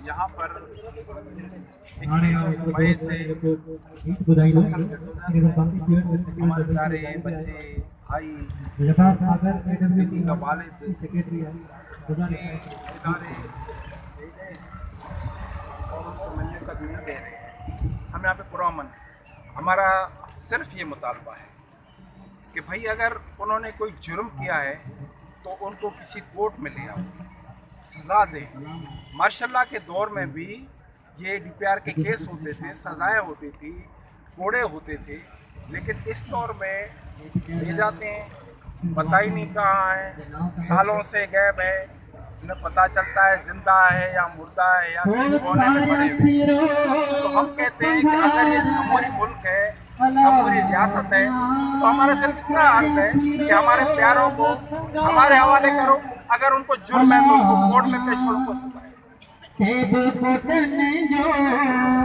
यहाँ पर मई से हमारे प्यारे बच्चे भाई का वालिद इदारे और उनको मिलने का दिन दे रहे हैं। हम यहाँ पे पुरअमन, हमारा सिर्फ ये मुतालबा है कि भाई अगर उन्होंने कोई जुर्म किया है तो उनको किसी कोर्ट में ले आओ, सज़ा दें। मार्शल के दौर में भी ये DPR के केस होते थे, सज़ाएँ होती थी, कोड़े होते थे, लेकिन इस दौर में ले जाते हैं, पता ही नहीं कहाँ है, सालों से गायब है, उन्हें पता चलता है जिंदा है या मुर्दा है या किस कोने में पड़े हुए। तो हम कहते हैं कि अगर ये जमहूरी मुल्क है, जमहूरी रियासत है, तो हमारा सिर्फ इतना अर्ज है कि हमारे प्यारों को हमारे हवाले करो, अगर उनको जुर्म है तो उनको कोर्ट में पेश करो, उनको सजा है।